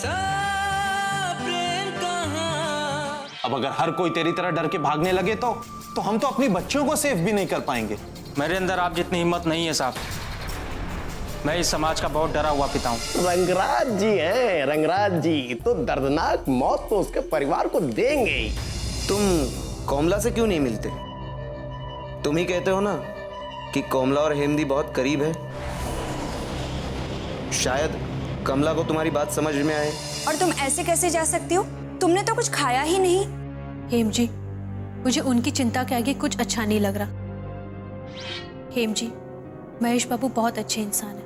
ऐसा प्रेम कहाँ। अब अगर हर कोई तेरी तरह डर के भागने लगे तो हम तो अपनी बच्चों को सेफ भी नहीं कर पाएंगे। मेरे अंदर आप जितनी हिम्मत नहीं है साहब। मैं इस समाज का बहुत डरा हुआ पिता हूँ। रंगराज जी हैं, रंगराज जी तो दर्दनाक मौत तो उसके परिवार को देंगे ही। तुम कोमला से क्यों नहीं मिलते? तुम ही कहते हो ना कि कोमला और हेमदी बहुत करीब है। शायद कमला को तुम्हारी बात समझ में आए। और तुम ऐसे कैसे जा सकती हो? तुमने तो कुछ खाया ही नहीं। हेम जी, मुझे उनकी चिंता के आगे कुछ अच्छा नहीं लग रहा। हेम जी, महेश बाबू बहुत अच्छे इंसान हैं,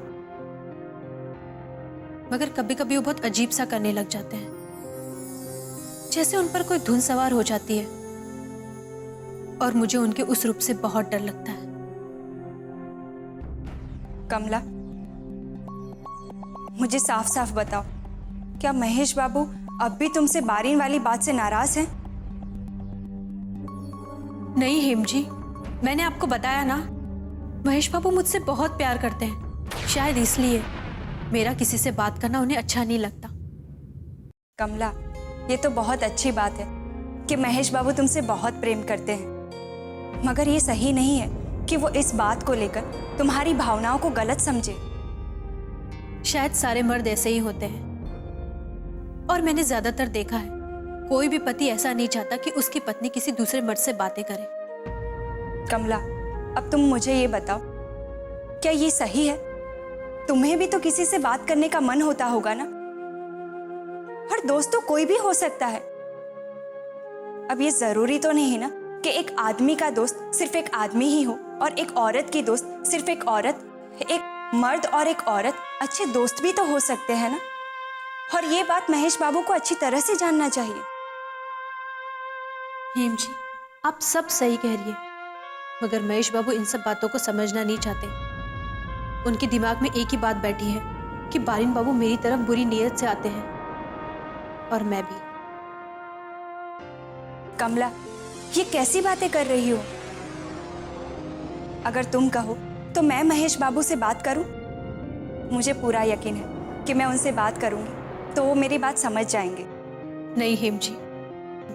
मगर कभी कभी वो बहुत अजीब सा करने लग जाते हैं, जैसे उन पर कोई धुन सवार हो जाती है, और मुझे उनके उस रूप से बहुत डर लगता है। कमला, मुझे साफ साफ बताओ, क्या महेश बाबू अब भी तुमसे बारीन वाली बात से नाराज हैं? नहीं हेम जी, मैंने आपको बताया ना, महेश बाबू मुझसे बहुत प्यार करते हैं। शायद इसलिए मेरा किसी से बात करना उन्हें अच्छा नहीं लगता। कमला, ये तो बहुत अच्छी बात है कि महेश बाबू तुमसे बहुत प्रेम करते हैं, मगर ये सही नहीं है कि वो इस बात को लेकर तुम्हारी भावनाओं को गलत समझे। शायद सारे मर्द ऐसे ही होते हैं, और मैंने ज्यादातर देखा है, कोई भी पति ऐसा नहीं चाहता कि उसकी पत्नी किसी दूसरे मर्द से बातें करे। कमला, अब तुम मुझे ये बताओ, क्या ये सही है? तुम्हें भी तो किसी से बात करने का मन होता होगा ना? और दोस्त तो कोई भी हो सकता है। अब ये जरूरी तो नहीं है ना कि एक आदमी का दोस्त सिर्फ एक आदमी ही हो, और एक औरत की दोस्त सिर्फ एक औरत। एक मर्द और एक औरत अच्छे दोस्त भी तो हो सकते हैं ना। और ये बात महेश बाबू को अच्छी तरह से जानना चाहिए। हेम जी, आप सब सही कह रही है, मगर महेश बाबू इन सब बातों को समझना नहीं चाहते। उनके दिमाग में एक ही बात बैठी है कि बारिन बाबू मेरी तरफ बुरी नीयत से आते हैं, और मैं भी। कमला, ये कैसी बातें कर रही हो? अगर तुम कहो तो मैं महेश बाबू से बात करूं। मुझे पूरा यकीन है कि मैं उनसे बात करूंगी तो वो मेरी बात समझ जाएंगे। नहीं हेम जी,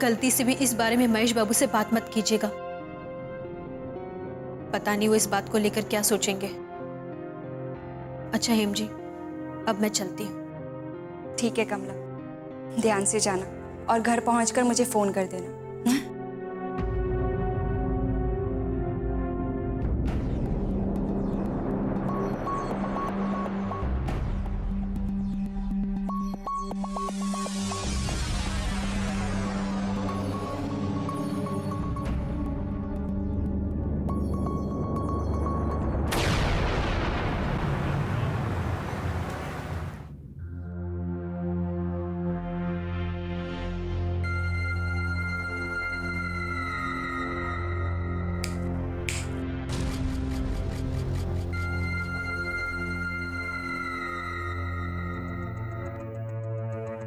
गलती से भी इस बारे में महेश बाबू से बात मत कीजिएगा। पता नहीं वो इस बात को लेकर क्या सोचेंगे। अच्छा हेम जी, अब मैं चलती हूँ। ठीक है कमला, ध्यान से जाना, और घर पहुंचकर मुझे फोन कर देना।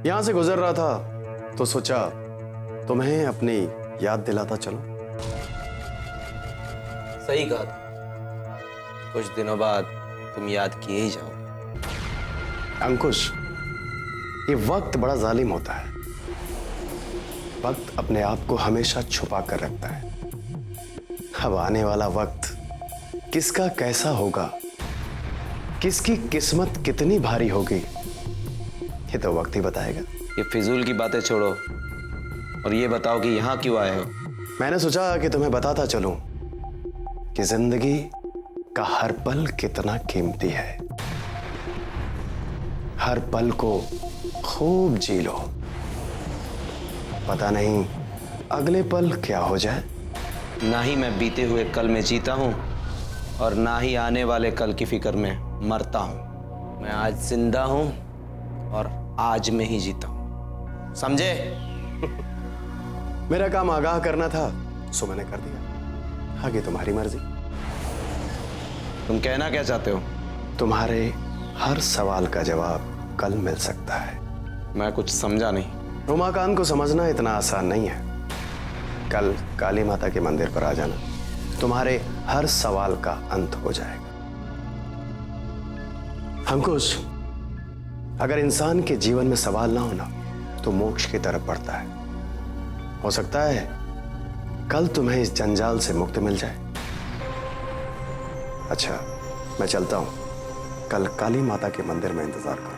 यहां से गुजर रहा था तो सोचा तुम्हें अपनी याद दिलाता चलो। सही कहा था। कुछ दिनों बाद तुम याद किए ही जाओगे। अंकुश, ये वक्त बड़ा जालिम होता है। वक्त अपने आप को हमेशा छुपा कर रखता है। अब आने वाला वक्त किसका कैसा होगा, किसकी किस्मत कितनी भारी होगी, ये तो वक्त ही बताएगा। ये फिजूल की बातें छोड़ो और ये बताओ कि यहाँ क्यों आए हो? मैंने सोचा कि तुम्हें बताता चलूं कि जिंदगी का हर पल कितना कीमती है। हर पल को खूब जी लो, पता नहीं अगले पल क्या हो जाए। ना ही मैं बीते हुए कल में जीता हूं और ना ही आने वाले कल की फिक्र में मरता हूं। मैं आज जिंदा हूं और आज में ही जीता हूं, समझे? मेरा काम आगाह करना था, सो मैंने कर दिया। आगे तुम्हारी मर्जी। तुम कहना क्या चाहते हो? तुम्हारे हर सवाल का जवाब कल मिल सकता है। मैं कुछ समझा नहीं। उमाकांत को समझना इतना आसान नहीं है। कल काली माता के मंदिर पर आ जाना, तुम्हारे हर सवाल का अंत हो जाएगा। अंकुश, अगर इंसान के जीवन में सवाल ना होना तो मोक्ष की तरफ बढ़ता है। हो सकता है कल तुम्हें इस जंजाल से मुक्ति मिल जाए। अच्छा, मैं चलता हूं। कल काली माता के मंदिर में इंतजार करूंगा।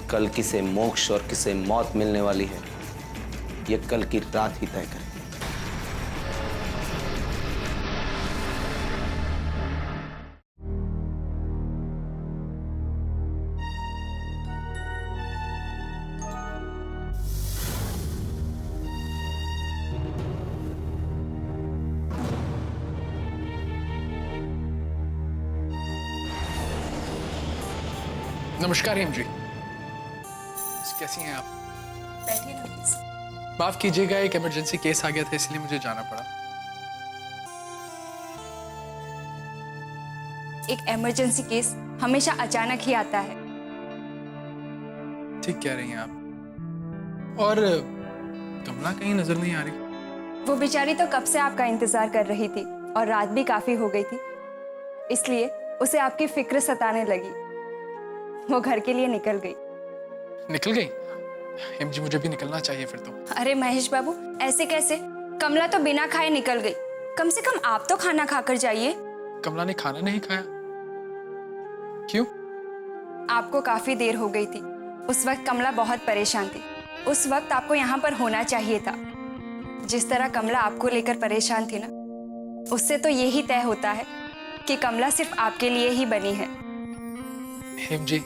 कल किसे मोक्ष और किसे मौत मिलने वाली है, ये कल की रात ही तय करे। नमस्कार हेम जी, कैसी हैं आप? बैठिए ना प्लीज। माफ कीजिएगा, एक इमरजेंसी केस आ गया था इसलिए मुझे जाना पड़ा। एक इमरजेंसी केस हमेशा अचानक ही आता है। ठीक कह रही हैं आप। और कमला कहीं नजर नहीं आ रही। वो बेचारी तो कब से आपका इंतजार कर रही थी और रात भी काफी हो गई थी, इसलिए उसे आपकी फिक्र सताने लगी। वो घर के लिए निकल गई। निकल गई? हेम जी, मुझे भी निकलना चाहिए फिर तो। अरे महेश बाबू, ऐसे कैसे? कमला तो बिना खाए निकल गई। कम से कम आप तो खाना खाकर जाइए। कमला ने खाना नहीं खाया? क्यों? आपको काफी देर हो गई थी। उस वक्त कमला बहुत परेशान थी। उस वक्त आपको यहाँ पर होना चाहिए था। जिस तरह कमला आपको लेकर परेशान थी ना, उससे तो यही तय होता है कि कमला सिर्फ आपके लिए ही बनी है। हेम जी,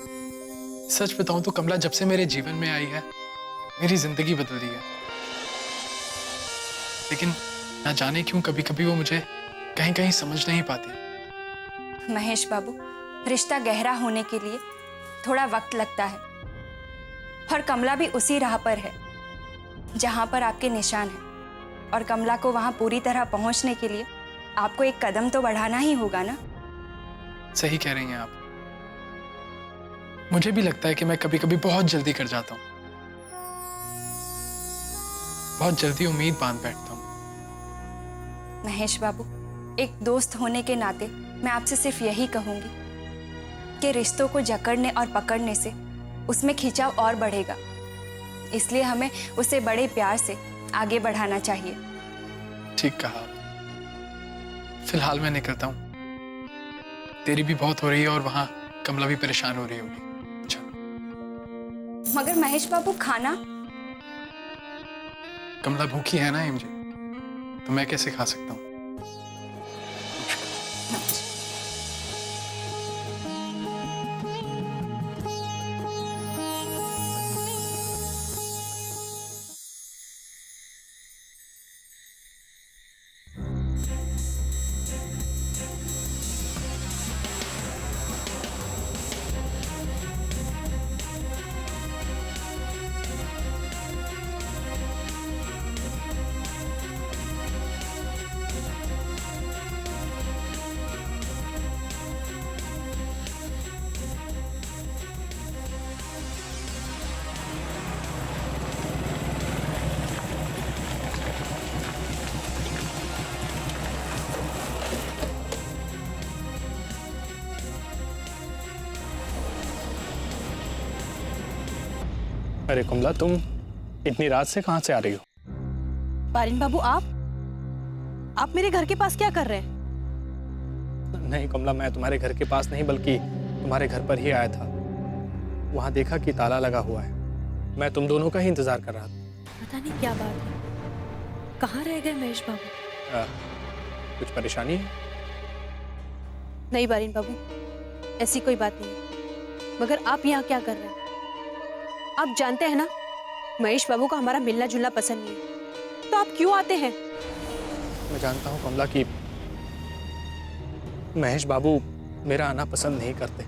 सच बताऊं तो कमला जब से मेरे जीवन में आई है, मेरी जिंदगी बदल दी है। लेकिन ना जाने क्यों कभी कभी वो मुझे कहीं कहीं समझ नहीं पाती। महेश बाबू, रिश्ता गहरा होने के लिए थोड़ा वक्त लगता है और कमला भी उसी राह पर है जहां पर आपके निशान हैं। और कमला को वहां पूरी तरह पहुंचने के लिए आपको एक कदम तो बढ़ाना ही होगा ना। सही कह रही हैं आप। मुझे भी लगता है कि मैं कभी कभी बहुत जल्दी कर जाता हूं, बहुत जल्दी उम्मीद बांध बैठता हूं। महेश बाबू, एक दोस्त होने के नाते मैं आपसे सिर्फ यही कहूंगी कि रिश्तों को जकड़ने और पकड़ने से उसमें खिंचाव और बढ़ेगा। इसलिए हमें उसे बड़े प्यार से आगे बढ़ाना चाहिए। ठीक कहा आप। फिलहाल मैं निकलता हूं। तेरी भी बहुत हो रही है और वहां कमला भी परेशान हो रही होगी। अच्छा। मगर महेश बाबू, खाना? कमला भूखी है ना हेम जी, तो मैं कैसे खा सकता हूं? अरे कमला, तुम इतनी रात से कहां से आ रही हो? बारिन बाबू, आप मेरे घर के पास क्या कर रहे हैं? नहीं कमला, मैं तुम्हारे घर के पास नहीं बल्कि तुम्हारे घर पर ही आया था। वहां देखा कि ताला लगा हुआ है। मैं तुम दोनों का ही इंतजार कर रहा था। पता नहीं क्या बात है, कहाँ रह गए महेश बाबू? कुछ परेशानी है? नहीं बारिन बाबू, ऐसी कोई बात नहीं। मगर आप यहाँ क्या कर रहे हैं? आप जानते हैं ना, महेश बाबू को हमारा मिलना जुलना पसंद नहीं है, तो आप क्यों आते हैं? मैं जानता हूँ कमला कि महेश बाबू मेरा आना पसंद नहीं करते,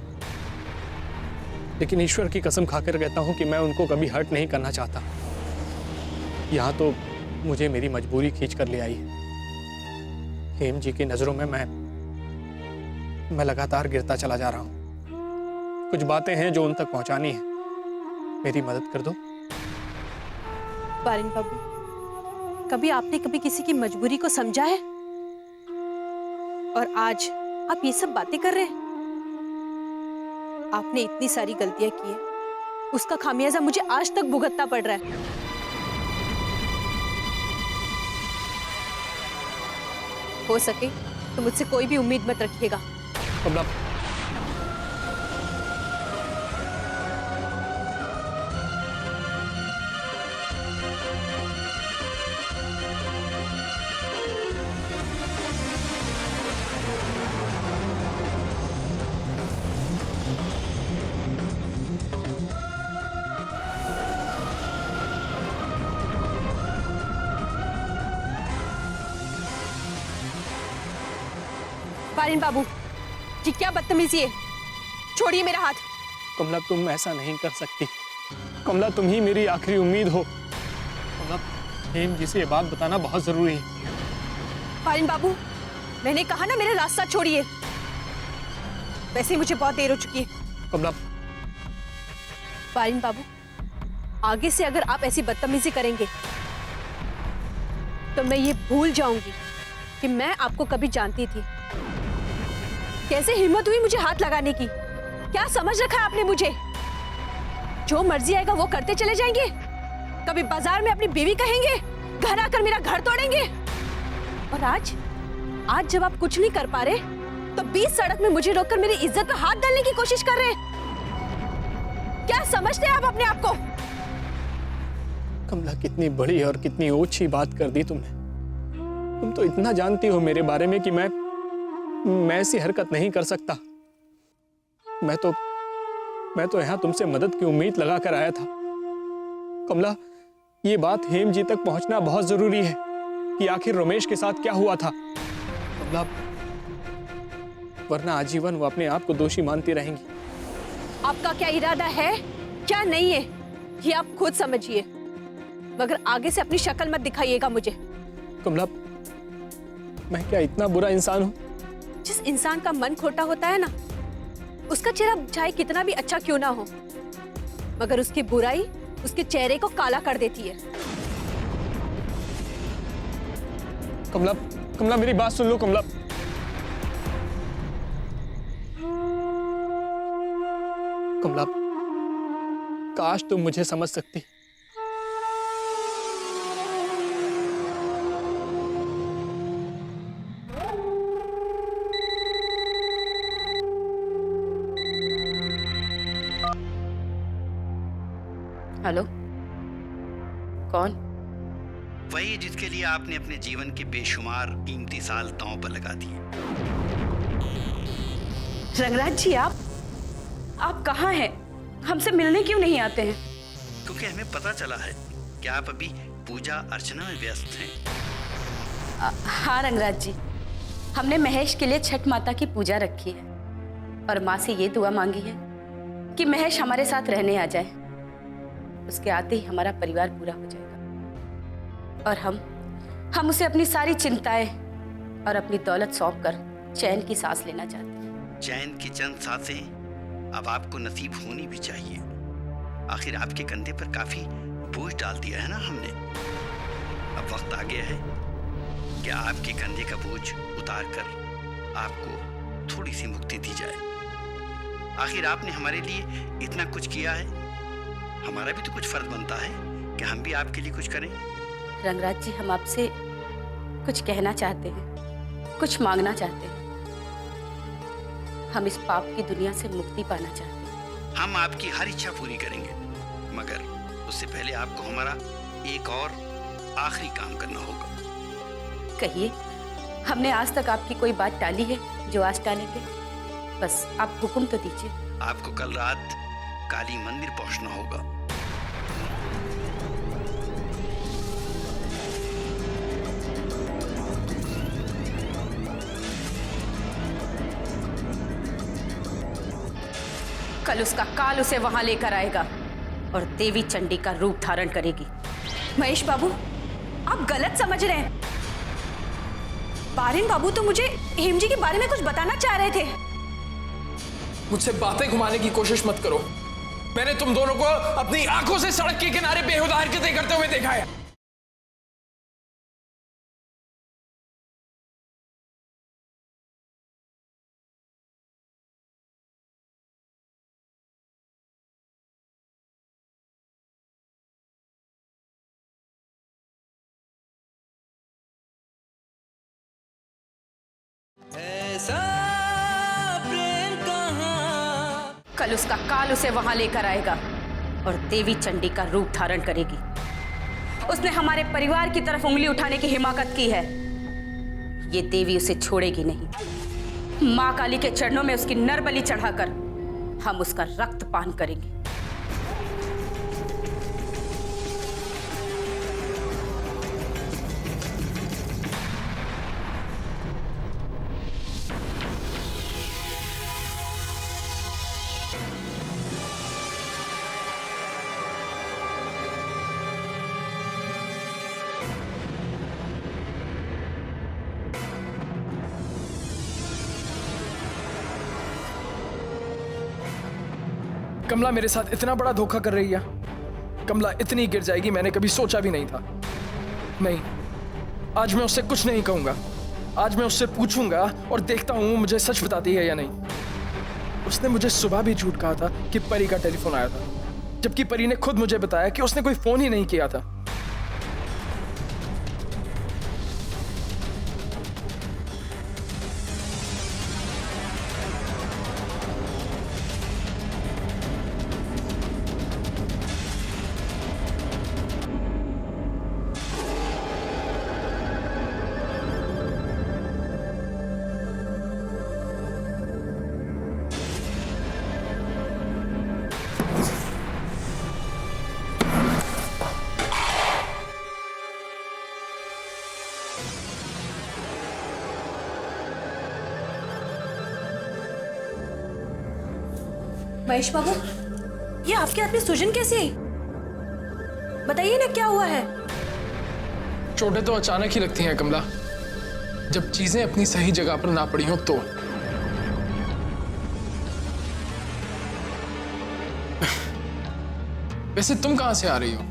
लेकिन ईश्वर की कसम खाकर कहता हूँ कि मैं उनको कभी हर्ट नहीं करना चाहता। यहाँ तो मुझे मेरी मजबूरी खींच कर ले आई है। हेम जी की नजरों में मैं लगातार गिरता चला जा रहा हूँ। कुछ बातें हैं जो उन तक पहुंचानी है, मेरी मदद कर दो। बारिन बाबू, कभी आपने कभी किसी की मजबूरी को समझा है? और आज आप ये सब बातें कर रहे हैं? आपने इतनी सारी गलतियां की है, उसका खामियाजा मुझे आज तक भुगतना पड़ रहा है। हो सके तो मुझसे कोई भी उम्मीद मत रखिएगा। कमला, बारिन बाबू, ये क्या बदतमीजी है? छोड़िए मेरा हाथ। कमला तुम ऐसा नहीं कर सकती। कमला तुम ही मेरी आखिरी उम्मीद हो। कमला, हेम जी से ये बात बताना बहुत जरूरी है। बारिन बाबू, मैंने कहा ना मेरा रास्ता छोड़िए। वैसे ही मुझे बहुत देर हो चुकी है। कमला, बारिन बाबू, आगे से अगर आप ऐसी बदतमीजी करेंगे तो मैं ये भूल जाऊंगी कि मैं आपको कभी जानती थी। कैसे हिम्मत हुई मुझे हाथ लगाने की? क्या समझ रखा है आपने मुझे? जो मर्जी आएगा वो करते चले जाएंगे। कभी बाजार में अपनी बीवी कहेंगे, घर आकर मेरा घर तोड़ेंगे। और आज जब आप कुछ नहीं कर पा रहे तो बीच सड़क में मुझे रोककर मेरी इज्जत पे हाथ डालने की कोशिश कर रहे हैं। क्या समझते हैं आप अपने आप को? कमला, कितनी बड़ी और कितनी ओछी बात कर दी तुमने। तुम तो इतना जानती हो मेरे बारे में कि मैं ऐसी हरकत नहीं कर सकता। मैं तो यहाँ तुमसे मदद की उम्मीद लगा कर आया था। कमला, ये बात हेम जी तक पहुंचना बहुत जरूरी है कि आखिर रमेश के साथ क्या हुआ था। कमला, वरना आजीवन वो अपने आप को दोषी मानती रहेंगी। आपका क्या इरादा है, क्या नहीं है, ये आप खुद समझिए। मगर आगे से अपनी शक्ल मत दिखाइएगा मुझे। कमला, मैं क्या इतना बुरा इंसान हूँ? जिस इंसान का मन खोटा होता है ना, उसका चेहरा चाहे कितना भी अच्छा क्यों ना हो, मगर उसकी बुराई उसके चेहरे को काला कर देती है। कमला, कमला मेरी बात सुन लो। कमला, कमला, काश तुम मुझे समझ सकती। हेलो, कौन? वही जिसके लिए आपने अपने जीवन के बेशुमार कीमती साल दांव पर लगा दिए। रंगराज जी, आप कहाँ हैं? हमसे मिलने क्यों नहीं आते हैं? क्योंकि हमें पता चला है कि आप अभी पूजा अर्चना में व्यस्त हैं। हाँ रंगराज जी, हमने महेश के लिए छठ माता की पूजा रखी है और माँ से ये दुआ मांगी है कि महेश हमारे साथ रहने आ जाए। उसके आते ही हमारा परिवार पूरा हो जाएगा और हम उसे अपनी सारी चिंताएं और अपनी दौलत सौंप कर चैन की सांस लेना चाहते हैं। चैन की चंद सांसें अब आपको नसीब होनी भी चाहिए। आखिर आपके कंधे पर काफी बोझ डाल दिया है ना हमने। अब वक्त आ गया है कि आपके कंधे का बोझ उतार कर आपको थोड़ी सी मुक्ति दी जाए। आखिर आपने हमारे लिए इतना कुछ किया है, हमारा भी तो कुछ फर्ज बनता है कि हम भी आपके लिए कुछ करें। रंगराज जी, हम आपसे कुछ कहना चाहते हैं, कुछ मांगना चाहते हैं। हम इस पाप की दुनिया से मुक्ति पाना चाहते हैं। हम आपकी हर इच्छा पूरी करेंगे, मगर उससे पहले आपको हमारा एक और आखिरी काम करना होगा। कहिए, हमने आज तक आपकी कोई बात टाली है जो आज टालेंगे? बस आप हुक्म तो दीजिए। आपको कल रात काली मंदिर पहुंचना होगा। कल उसका काल उसे वहां लेकर आएगा और देवी चंडी का रूप धारण करेगी। महेश बाबू, आप गलत समझ रहे हैं। बारिन बाबू तो मुझे हेम जी के बारे में कुछ बताना चाह रहे थे। मुझसे बातें घुमाने की कोशिश मत करो। मैंने तुम दोनों को अपनी आंखों से सड़क के किनारे बेहुदा हरकतें करते हुए देखा है। ऐसा प्रेम कहाँ। कल उसका काल उसे वहां लेकर आएगा और देवी चंडी का रूप धारण करेगी। उसने हमारे परिवार की तरफ उंगली उठाने की हिमाकत की है। ये देवी उसे छोड़ेगी नहीं। मां काली के चरणों में उसकी नर बलि चढ़ाकर हम उसका रक्तपान करेंगे। कमला मेरे साथ इतना बड़ा धोखा कर रही है। कमला इतनी गिर जाएगी मैंने कभी सोचा भी नहीं था। नहीं, आज मैं उससे कुछ नहीं कहूंगा। आज मैं उससे पूछूंगा और देखता हूं वो मुझे सच बताती है या नहीं। उसने मुझे सुबह भी झूठ कहा था कि परी का टेलीफोन आया था, जबकि परी ने खुद मुझे बताया कि उसने कोई फोन ही नहीं किया था। महेश बाबू, ये आपके हाथ में सूजन कैसे आई? बताइए ना क्या हुआ है। चोटें तो अचानक ही लगती हैं कमला, जब चीजें अपनी सही जगह पर ना पड़ी हो तो। वैसे तुम कहां से आ रही हो?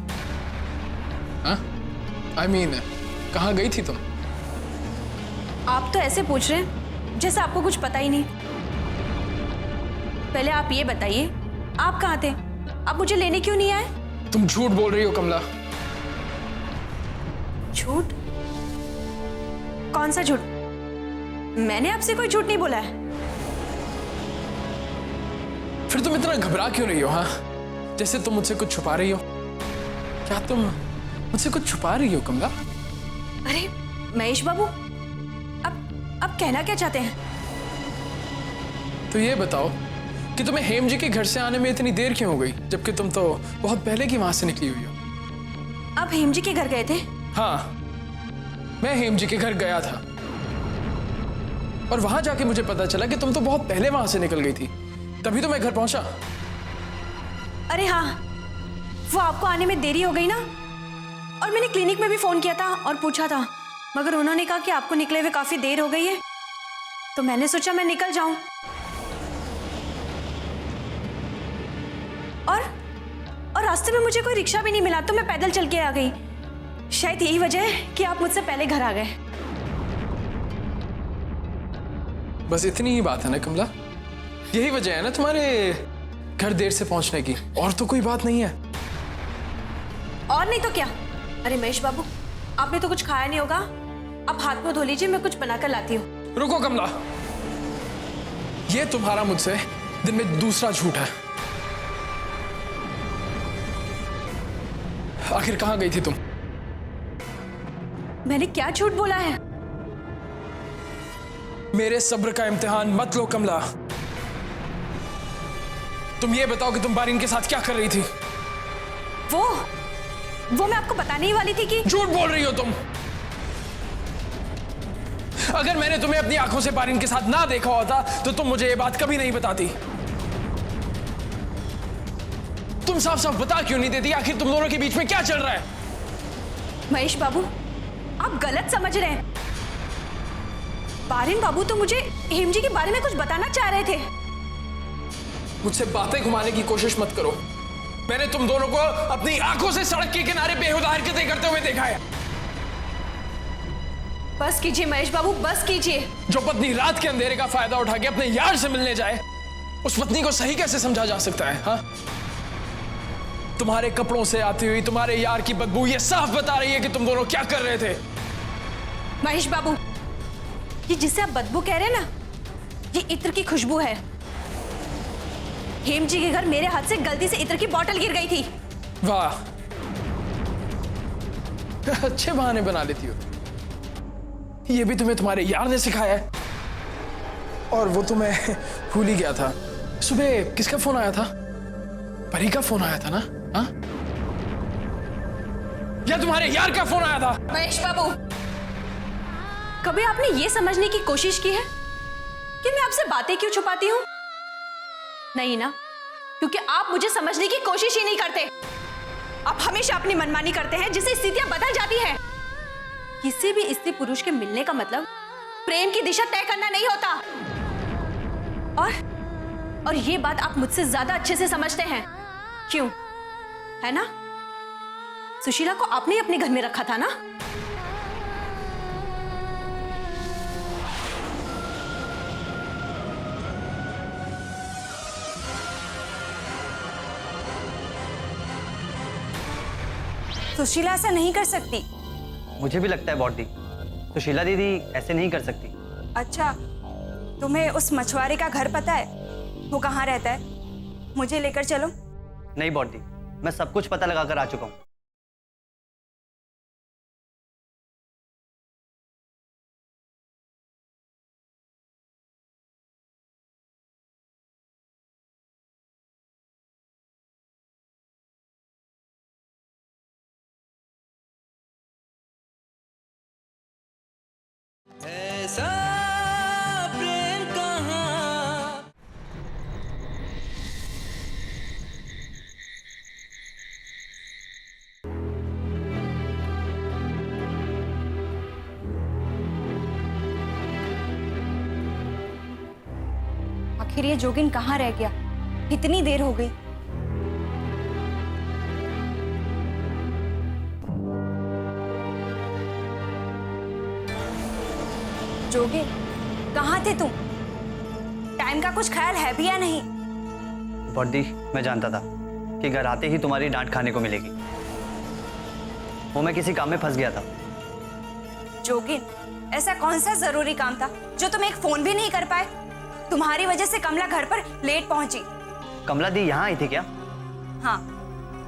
I mean, कहां गई थी तुम? आप तो ऐसे पूछ रहे हैं जैसे आपको कुछ पता ही नहीं। पहले आप ये बताइए, आप कहाँ थे? आप मुझे लेने क्यों नहीं आए? तुम झूठ बोल रही हो कमला। झूठ? कौन सा झूठ? मैंने आपसे कोई झूठ नहीं बोला है। फिर तुम इतना घबरा क्यों रही हो? हाँ, जैसे तुम मुझसे कुछ छुपा रही हो। क्या तुम मुझसे कुछ छुपा रही हो कमला? अरे महेश बाबू, अब कहना क्या चाहते हैं? तो ये बताओ कि तुम्हें हेम जी के घर से आने में इतनी देर क्यों हो गई, जबकि तुम तो बहुत पहले की वहां से निकली हुई हो। आप हेम जी के घर गए थे? हाँ, मैं हेम जी के घर गया था और वहां जाके मुझे पता चला कि तुम तो बहुत पहले वहां से निकल गई थी, तभी तो मैं घर पहुंचा। अरे हाँ, वो आपको आने में देरी हो गई ना, और मैंने क्लिनिक में भी फोन किया था और पूछा था, मगर उन्होंने कहा कि आपको निकले हुए काफी देर हो गई है, तो मैंने सोचा मैं निकल जाऊं। और रास्ते में मुझे कोई रिक्शा भी नहीं मिला, तो मैं पैदल चल के आ गई। शायद यही वजह है कि आप मुझसे पहले घर आ गए। बस इतनी ही बात है ना कमला? यही वजह है ना तुम्हारे घर देर से पहुंचने की, और तो कोई बात नहीं है। और नहीं तो क्या? अरे महेश बाबू, आपने तो कुछ खाया नहीं होगा, आप हाथ मुंह धो लीजिए, मैं कुछ बनाकर लाती हूँ। रुको कमला, ये तुम्हारा मुझसे दिन में दूसरा झूठ है। आखिर कहां गई थी तुम? मैंने क्या झूठ बोला है? मेरे सब्र का इम्तिहान मत लो कमला। तुम ये बताओ कि तुम बारिन के साथ क्या कर रही थी? वो मैं आपको बताने ही वाली थी कि। झूठ बोल रही हो तुम। अगर मैंने तुम्हें अपनी आंखों से बारिन के साथ ना देखा होता तो तुम मुझे ये बात कभी नहीं बताती। तुम साफ साफ बता क्यों नहीं देती आखिर तुम दोनों के बीच में क्या चल रहा है? महेश बाबू, आप गलत समझ रहे हैं। बारिन बाबू तो मुझे हेम जी के बारे में कुछ बताना चाह रहे थे। मुझसे बातें घुमाने की कोशिश मत करो। मैंने तुम दोनों को अपनी आंखों से सड़क के किनारे बेहुदा हरकतें करते हुए देखा है। बस कीजिए महेश बाबू, बस कीजिए। जो पत्नी रात के अंधेरे का फायदा उठा के अपने यार से मिलने जाए, उस पत्नी को सही कैसे समझा जा सकता है? हाँ, तुम्हारे कपड़ों से आती हुई तुम्हारे यार की बदबू ये साफ बता रही है कि तुम दोनों क्या कर रहे थे। महेश बाबू, ये जिसे आप बदबू कह रहे हैं ना, ये इत्र की खुशबू है। हेम जी के घर मेरे हाथ से गलती से इत्र की बोतल गिर गई थी। वाह, अच्छे बहाने बना लेती हो। ये भी तुम्हें तुम्हारे यार ने सिखाया है। और वो तो मैं भूल ही गया था। सुबह किसका फोन आया था? परी का फोन आया था ना? हाँ, या तुम्हारे यार का फोन आया था? महेश बाबू, कभी आपने ये समझने की कोशिश की है कि मैं आपसे बातें क्यों छुपाती हूं? नहीं ना, क्योंकि आप मुझे समझने की कोशिश ही नहीं करते। आप हमेशा अपनी मनमानी करते हैं, जिससे स्थितियां बदल जाती हैं। किसी भी स्त्री पुरुष के मिलने का मतलब प्रेम की दिशा तय करना नहीं होता। और ये बात आप मुझसे ज्यादा अच्छे से समझते हैं, क्यों? है ना? सुशीला को आपने अपने घर में रखा था ना? सुशीला ऐसा नहीं कर सकती। मुझे भी लगता है बॉडी, सुशीला दीदी ऐसे नहीं कर सकती। अच्छा, तुम्हें उस मछुआरे का घर पता है? वो कहाँ रहता है? मुझे लेकर चलो। नहीं बॉडी, मैं सब कुछ पता लगा कर आ चुका हूँ। ऐसा प्रेम कहाँ। आखिर ये जोगिन कहाँ रह गया? इतनी देर हो गई। जोगिन, कहाँ थे तुम? टाइम का कुछ ख्याल है भी या नहीं? बॉडी, मैं जानता था कि घर आते ही तुम्हारी डांट खाने को मिलेगी। वो मैं किसी काम में फंस गया था। जोगिन, ऐसा कौन सा जरूरी काम था जो तुम एक फोन भी नहीं कर पाए? तुम्हारी वजह से कमला घर पर लेट पहुंची। कमला दी यहाँ आई थी क्या? हाँ,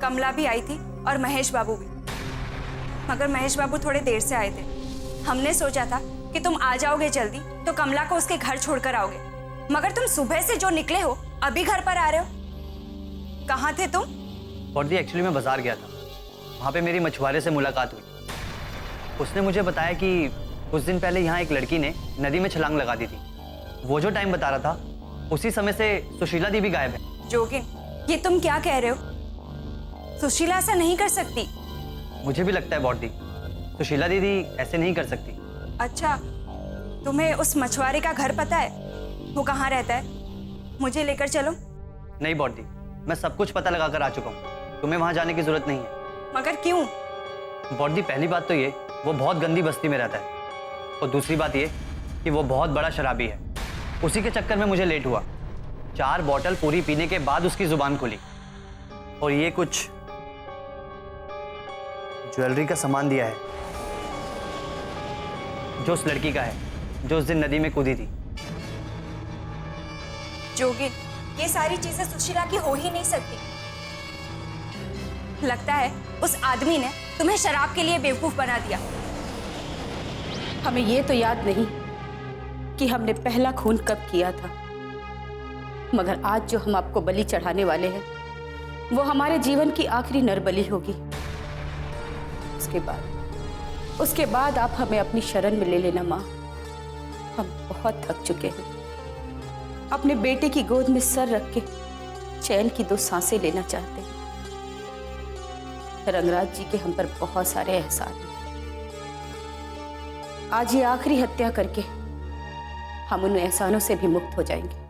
कमला भी आई थी और महेश बाबू भी। मगर महेश बाबू थोड़े देर से आए थे। हमने सोचा था कि तुम आ जाओगे जल्दी तो कमला को उसके घर छोड़कर आओगे, मगर तुम सुबह से जो निकले हो अभी घर पर आ रहे हो। कहाँ थे तुम? बॉडी, एक्चुअली मैं बाजार गया था। वहाँ पे मेरी मछुआरे से मुलाकात हुई। उसने मुझे बताया कि कुछ दिन पहले यहाँ एक लड़की ने नदी में छलांग लगा दी थी। वो जो टाइम बता रहा था उसी समय से सुशीला दी भी गायब है। जोगिन, ये तुम क्या कह रहे हो? सुशीला ऐसा नहीं कर सकती। मुझे भी लगता है बॉडी, सुशीला दीदी ऐसे नहीं कर सकती। अच्छा, तुम्हें उस मछुआरे का घर पता है? वो कहाँ रहता है? मुझे लेकर चलो। नहीं बॉडी, मैं सब कुछ पता लगा कर आ चुका हूँ। तुम्हें वहाँ जाने की जरूरत नहीं है। मगर क्यों? बॉडी, पहली बात तो ये, वो बहुत गंदी बस्ती में रहता है। और दूसरी बात ये कि वो बहुत बड़ा शराबी है। उसी के चक्कर में मुझे लेट हुआ। 4 बॉटल पूरी पीने के बाद उसकी जुबान खुली। और ये कुछ ज्वेलरी का सामान दिया है जो उस लड़की का है जो उस दिन नदी में कूदी थी। जोगिन, ये सारी चीजें सुशीला की हो ही नहीं सकती। लगता है उस आदमी ने तुम्हें शराब के लिए बेवकूफ बना दिया। हमें ये तो याद नहीं कि हमने पहला खून कब किया था, मगर आज जो हम आपको बलि चढ़ाने वाले हैं वो हमारे जीवन की आखिरी नरबलि होगी। उसके बाद आप हमें अपनी शरण में ले लेना माँ। हम बहुत थक चुके हैं। अपने बेटे की गोद में सर रख के चैन की 2 सांसें लेना चाहते हैं। रंगराज जी के हम पर बहुत सारे एहसान हैं। आज ये आखिरी हत्या करके हम उन एहसानों से भी मुक्त हो जाएंगे।